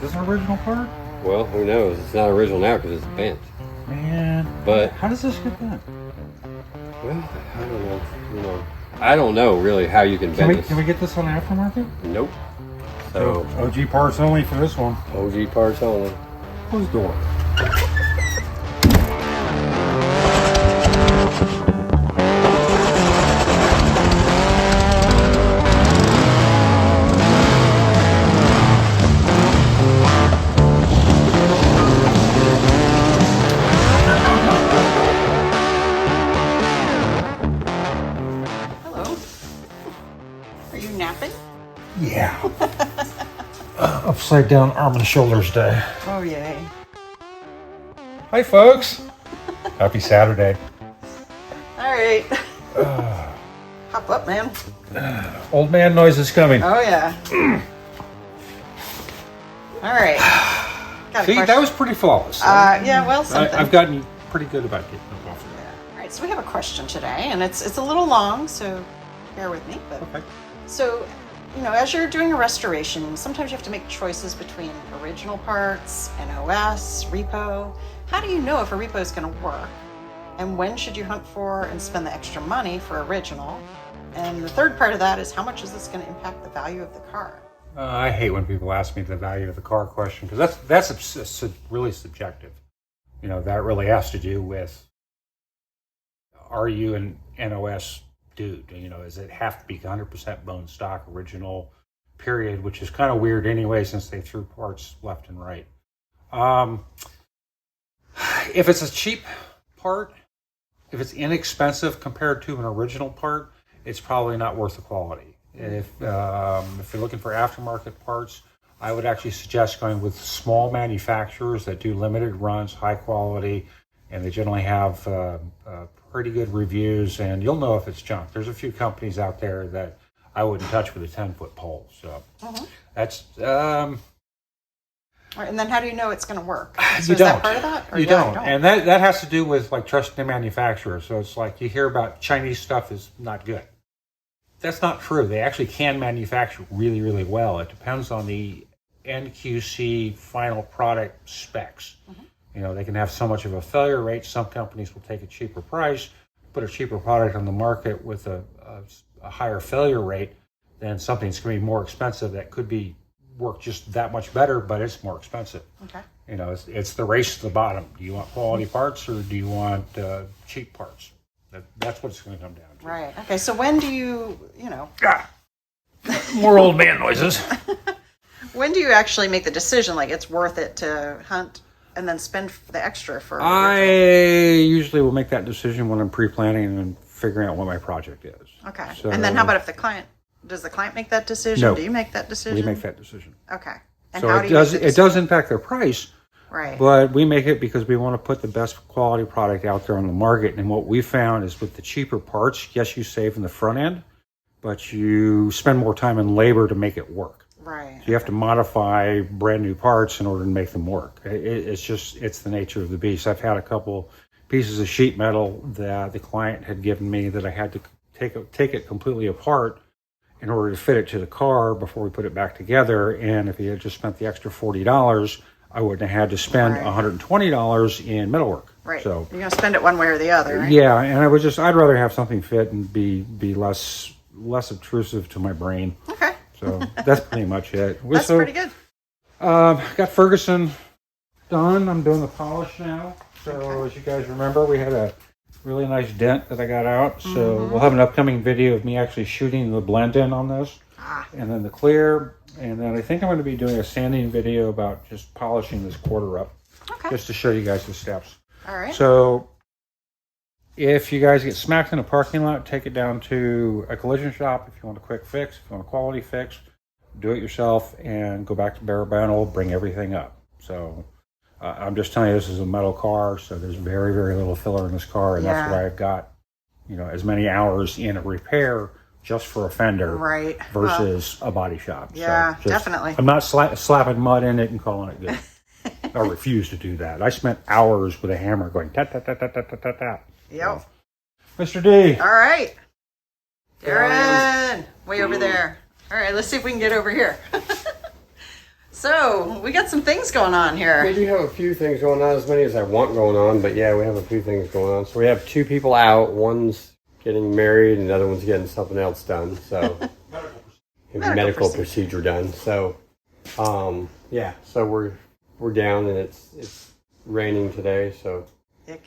this an original part? Well, who knows? It's not original now because it's bent. Man. But how does this get bent? Well, I don't know. You know, I don't know really how you can bend this. Can we get this on aftermarket? Nope. So OG parts only for this one. OG parts only. Close the door. Yeah. Upside down arm and shoulders day. Oh, yay. Hi, folks. Happy Saturday. All right. Hop up, man. Old man noise is coming. Oh, yeah. All right. See, that was pretty flawless. Yeah, well, something. I've gotten pretty good about getting them off. Yeah. All right, so we have a question today, and it's a little long, so bear with me. But okay. So, you know, as you're doing a restoration, sometimes you have to make choices between original parts, NOS, repo. How do you know if a repo is going to work? And when should you hunt for and spend the extra money for original? And the third part of that is, how much is this going to impact the value of the car? I hate when people ask me the value of the car question, because that's really subjective. You know, that really has to do with, are you an NOS dude? You know, does it have to be 100% bone stock original, period, which is kind of weird anyway, since they threw parts left and right. If it's a cheap part, if it's inexpensive compared to an original part, it's probably not worth the quality. If you're looking for aftermarket parts, I would actually suggest going with small manufacturers that do limited runs, high quality, and they generally have pretty good reviews, and you'll know if it's junk. There's a few companies out there that I wouldn't touch with a 10-foot pole. So that's... And then how do you know it's going to work? So you is don't. that part of that? Or you don't. And that has to do with like trusting the manufacturer. So it's like you hear about Chinese stuff is not good. That's not true. They actually can manufacture really, really well. It depends on the NQC final product specs. You know, they can have so much of a failure rate. Some companies will take a cheaper price, put a cheaper product on the market with a higher failure rate, then something's going to be more expensive that could be work just that much better, but it's more expensive. Okay. You know, it's the race to the bottom. Do you want quality parts or do you want cheap parts? That's what it's going to come down to. Right. Okay. So when do you know? More old man noises. When do you actually make the decision, like it's worth it to hunt and then spend the extra for? I usually will make that decision when I'm pre-planning and figuring out what my project is. Okay. So, and then how about if does the client make that decision? No. Do you make that decision? We make that decision. Okay. And so how do you make the decision? It does impact their price. Right. But we make it because we want to put the best quality product out there on the market. And what we found is with the cheaper parts, yes, you save in the front end, but you spend more time and labor to make it work. Right. So you have to modify brand new parts in order to make them work. It's the nature of the beast. I've had a couple pieces of sheet metal that the client had given me that I had to take it completely apart in order to fit it to the car before we put it back together. And if he had just spent the extra $40, I wouldn't have had to spend $120 in metalwork. Right. So you're going to spend it one way or the other, right? Yeah, and I'd rather have something fit and be less obtrusive to my brain. Okay. So that's pretty much it. That's pretty good. Got Ferguson done. I'm doing the polish now. So as you guys remember, we had a really nice dent that I got out. So we'll have an upcoming video of me actually shooting the blend in on this. And then the clear. And then I think I'm going to be doing a sanding video about just polishing this quarter up. Okay. Just to show you guys the steps. All right. So if you guys get smacked in a parking lot, take it down to a collision shop. If you want a quick fix, if you want a quality fix, do it yourself and go back to bare bones, bring everything up. So I'm just telling you, this is a metal car, so there's very, very little filler in this car, and that's why I've got, you know, as many hours in a repair just for a fender versus a body shop. Yeah, so definitely. I'm not slapping mud in it and calling it good. I refuse to do that. I spent hours with a hammer going tap, tap, tap, tap, tap, tap, tap, tap. Yep. So, Mr. D. All right. Darren, way over there. All right, let's see if we can get over here. So, we got some things going on here. We do have a few things going on, as many as I want going on, but yeah, we have a few things going on. So we have 2 people out. One's getting married and the other one's getting something else done. So medical procedure done. So yeah, so we're down and it's raining today, so Ick.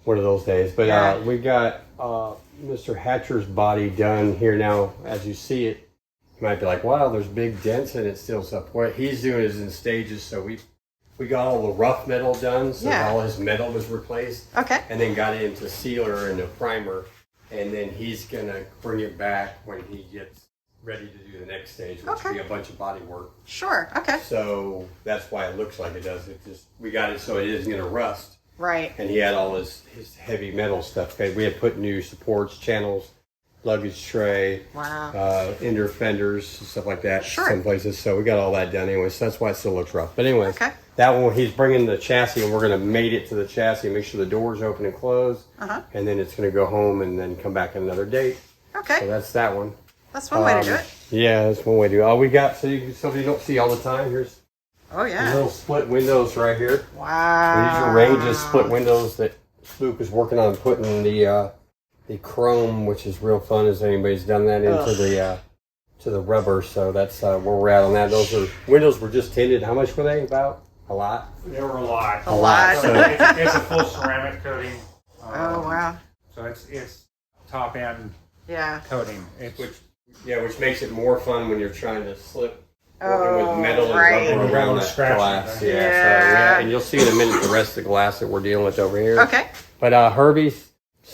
One of those days. But we got Mr. Hatcher's body done here now. As you see it, you might be like, wow, there's big dents in it still. So what he's doing is in stages. So we got all the rough metal done, so all his metal was replaced. Okay. And then got it into sealer and a primer. And then he's gonna bring it back when he gets ready to do the next stage, which will be a bunch of body work. Sure. Okay. So that's why it looks like it does. We got it so it isn't gonna rust. Right. And he had all his heavy metal stuff. Okay, we had put new supports, channels, luggage tray, inner fenders, stuff like that. Sure. Some places. So we got all that done anyway. So that's why it still looks rough. But anyway, that one he's bringing the chassis, and we're going to mate it to the chassis, make sure the doors open and close, and then it's going to go home and then come back at another date. Okay. So that's that one. That's one way to do it. Yeah, that's one way to do it. All we got, so you don't see all the time. Here's little split windows right here. Wow. These are ranges split windows that Spook is working on putting the chrome, which is real fun as anybody's done that, into the rubber. So that's where we're at on that. Those are windows were just tinted. How much were they? About a lot? There were a lot. A lot. So it's a full ceramic coating. Oh wow. So it's top end Yeah. coating. Which makes it more fun when you're trying to slip working with metal and rubber around that glass. So, and you'll see in a minute the rest of the glass that we're dealing with over here. Okay. But Herbie's,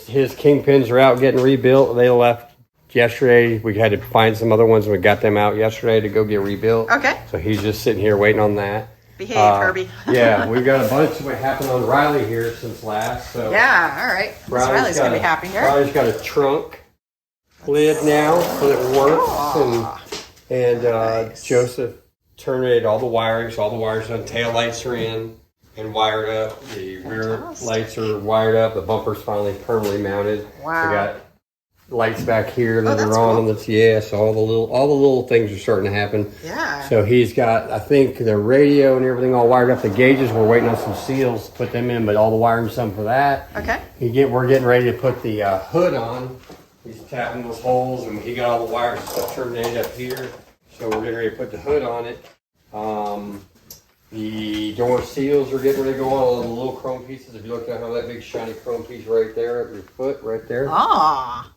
his kingpins are out getting rebuilt. They left yesterday. We had to find some other ones and we got them out yesterday to go get rebuilt. Okay. So he's just sitting here waiting on that. Behave, Herbie. Yeah, we've got a bunch of what happened on Riley here since last. So yeah, all right. Riley's going to be happy here. Riley's got a trunk lid now so that it works. And nice. Joseph terminated all the wiring, so all the wires on tail lights are in and wired up. The rear lights are wired up. The bumper's finally permanently mounted. Wow. We got lights back here that are on. Cool. So all the little things are starting to happen. Yeah. So he's got, I think, the radio and everything all wired up. The gauges, we're waiting on some seals to put them in, but all the wiring's done for that. Okay. We're getting ready to put the hood on. He's tapping those holes, and he got all the wires and stuff terminated up here. So we're getting ready to put the hood on it. The door seals are getting ready to go on, all the little chrome pieces. If you look at how that big shiny chrome piece right there at your foot, right there. Ah.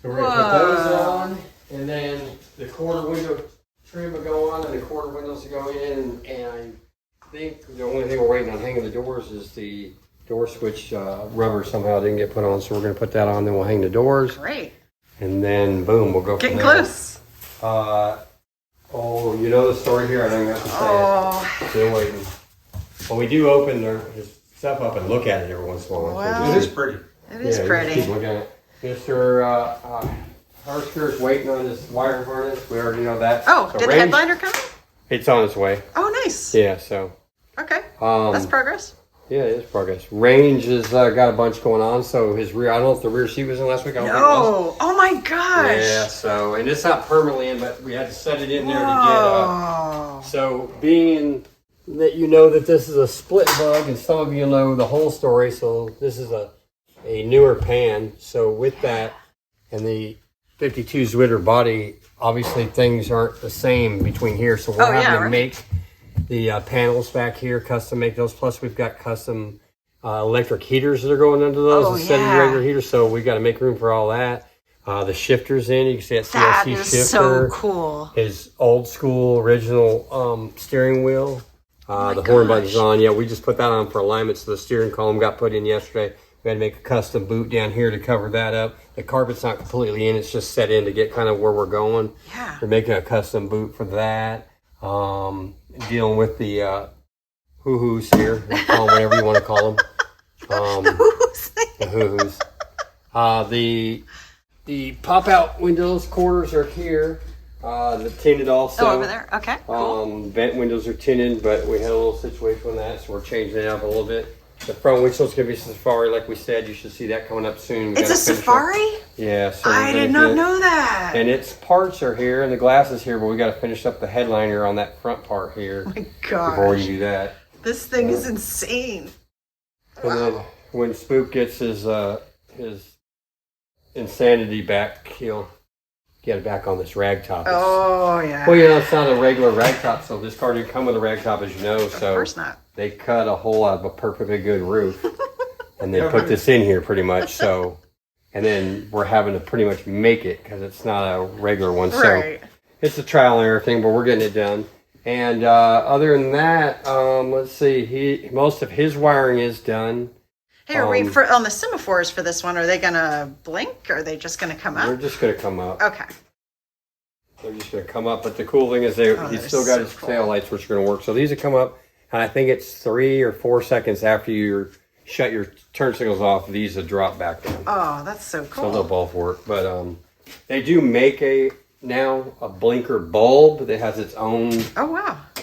So we're going to put those on, and then the quarter window trim will go on, and the quarter windows will go in. And I think the only thing we're waiting on hanging the doors is the door switch rubber somehow didn't get put on, so we're going to put that on, then we'll hang the doors. Great. And then, boom, we'll go from there. Getting close. You know the story here? I don't even have to say it. Still waiting. Well, we do open his stuff up and look at it every once in a while. Wow. It is pretty. It is pretty. Keep looking at it. Mr. Hersker is waiting on his wire harness. We already know that. Oh, so did the headliner come? It's on its way. Oh, nice. Yeah, so. Okay. That's progress. Yeah, it is progress. Range has got a bunch going on. So his rear, I don't know if the rear seat was in last week. No. Oh my gosh. Yeah, so, and it's not permanently in, but we had to set it in there to get so being that you know that this is a split bug, and some of you know the whole story, so this is a newer pan. So with that and the 52 Zwitter body, obviously things aren't the same between here. So we're having to make the panels back here, custom make those. Plus we've got custom electric heaters that are going into those instead of the regular heaters. So we got to make room for all that. The shifter's in. You can see that CLC shifter. So cool. His old school original steering wheel. The horn button's on. Yeah, we just put that on for alignment. So the steering column got put in yesterday. We had to make a custom boot down here to cover that up. The carpet's not completely in. It's just set in to get kind of where we're going. Yeah. We're making a custom boot for that. Dealing with the hoo-hoos here. Call them whatever you want to call them. The hoo-hoos. The pop-out windows, quarters are here. The tinted also. Oh, over there. Okay, cool. Vent windows are tinted, but we had a little situation with that, so we're changing it up a little bit. The front windshield's going to be Safari, like we said. You should see that coming up soon. It's a Safari? Yeah. So I did not know that. And its parts are here, and the glass is here, but we got to finish up the headliner on that front part here. Oh my gosh. Before we do that. This thing is insane. And then when Spook gets his insanity back, he'll get it back on this rag top. Oh, yeah. Well, you know, it's not a regular rag top, so this car didn't come with a rag top, as you know. Of course not. They cut a hole out of a perfectly good roof and then put this in here pretty much. So, and then we're having to pretty much make it because it's not a regular one. Right. So it's a trial and error thing, but we're getting it done. And other than that, let's see, most of his wiring is done. Hey, are we on the semaphores for this one? Are they going to blink? Or are they just going to come up? They're just going to come up. Okay. They're just going to come up. But the cool thing is he's still got his tail lights, which are going to work. So these will come up. And I think it's 3 or 4 seconds after you shut your turn signals off, these will drop back down. Oh, that's so cool. So they'll both work. But they do make now a blinker bulb that has its own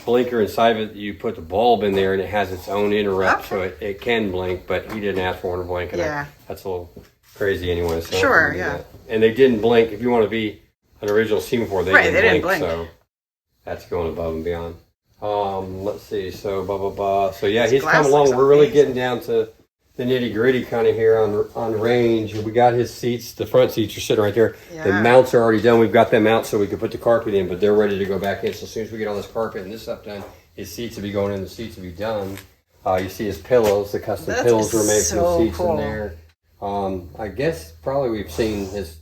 blinker inside of it. You put the bulb in there and it has its own interrupt, so it can blink, but he didn't ask for one to blink. And that's a little crazy anyway. So sure, yeah. And they didn't blink. If you want to be an original semaphore, they didn't blink. So that's going above and beyond. Let's see. So So yeah, he's come along. We're really getting down to the nitty gritty kind of here on range. We got his seats. The front seats are sitting right there. Yeah. The mounts are already done. We've got them out so we can put the carpet in, but they're ready to go back in. So as soon as we get all this carpet and this stuff done, his seats will be going in. The seats will be done. You see his pillows. The custom pillows were made for the seats in there. I guess probably we've seen his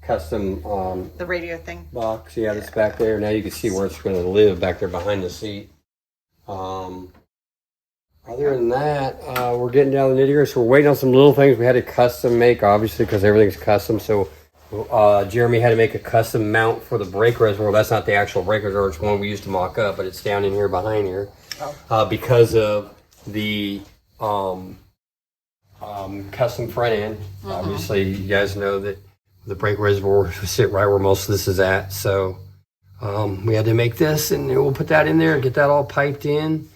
custom the radio thing box. Yeah, that's back there. Now you can see where it's going to live back there behind the seat. Other than that, we're getting down to the nitty gritty. So we're waiting on some little things we had to custom make, obviously, because everything's custom. So Jeremy had to make a custom mount for the brake reservoir. That's not the actual brake reservoir. It's one we used to mock up, but it's down in here behind here because of the custom front end. Obviously, you guys know that the brake reservoir sit right where most of this is at. So we had to make this, and we'll put that in there and get that all piped in.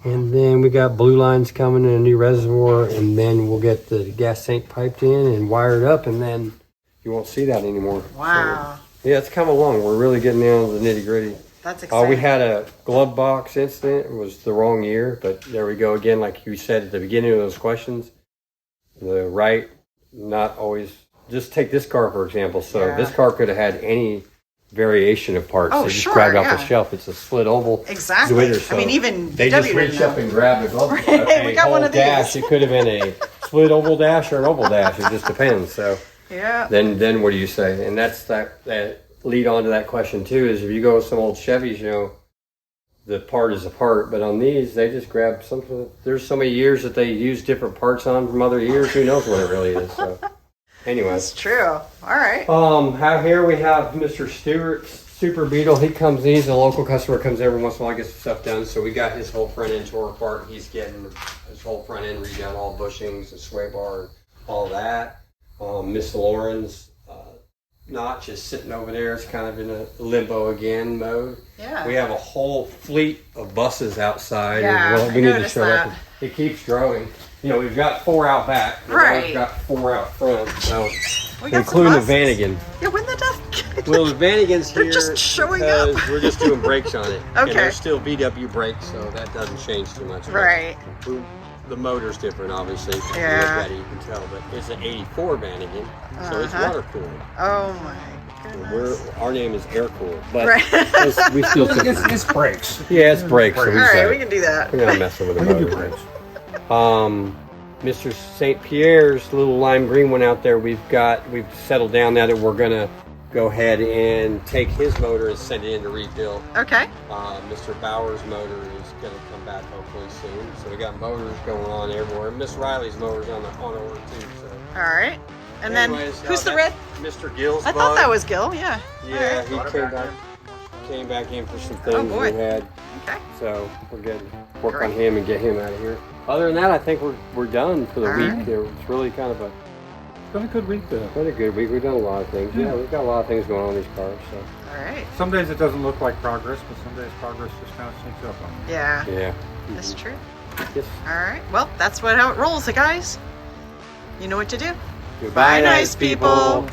And then we got blue lines coming in a new reservoir, and then we'll get the gas tank piped in and wired up, and then you won't see that anymore. Wow. So, yeah, it's come along. We're really getting down to the nitty gritty. That's exciting. We had a glove box incident. It was the wrong year, but there we go again. Like you said at the beginning of those questions, the right, not always. Just take this car, for example. So this car could have had any variation of parts. They just grabbed off the shelf. It's a split oval Zwitter. So I mean, even they just reached up and grabbed a glove. We got one of these. Dash. It could have been a split oval dash or an oval dash. It just depends. So then what do you say? And that's that lead on to that question too. Is if you go with some old Chevys, you know, the part is a part. But on these, they just grab something. There's so many years that they use different parts on from other years. Who knows what it really is? So. Anyway. That's true. All right. Here we have Mr. Stewart, Super Beetle. He comes in. He's a local customer, comes every once in a while, gets stuff done. So we got his whole front end tore apart. He's getting his whole front end redone, all bushings and sway bar and all that. Miss Lauren's notch is sitting over there. It's kind of in a limbo again mode. Yeah. We have a whole fleet of buses outside. Yeah, we need to show that. It keeps growing. You know, we've got 4 out back. We've got 4 out front. So, including the Vanagon. Yeah, when the duck. Well, the Vanagon's here. They're just showing up. We're just doing brakes on it. Okay. And they're still VW brakes, so that doesn't change too much. Right. The motor's different, obviously. Yeah. You can tell, but it's an 84 Vanagon, so it's water cooled. Oh my goodness. Our name is Airkooled, but we still it's brakes. Yeah, it's brakes. All right, we can do that. We're not messing with the motor. We can do brakes. Mr. St. Pierre's little lime green one out there. We've settled down now that we're gonna go ahead and take his motor and send it in to rebuild. Okay. Mr. Bauer's motor is gonna come back hopefully soon. So we got motors going on everywhere. Miss Riley's motor's on order too. So. All right. And anyways, then who's the red? Mr. Gill's. I thought that was Gil. Yeah. Yeah, right. He came back in for some things we had. Okay. So we're gonna work on him and get him out of here. Other than that, I think we're done for the week. It's really kind of it's been a good week though. Been a good week. We've done a lot of things. Yeah, we've got a lot of things going on in these cars. So. All right. Some days it doesn't look like progress, but some days progress just kind of sneaks up on you. Yeah. Yeah. That's true. Yes. All right. Well, that's how it rolls, guys. You know what to do. Goodbye, nice people.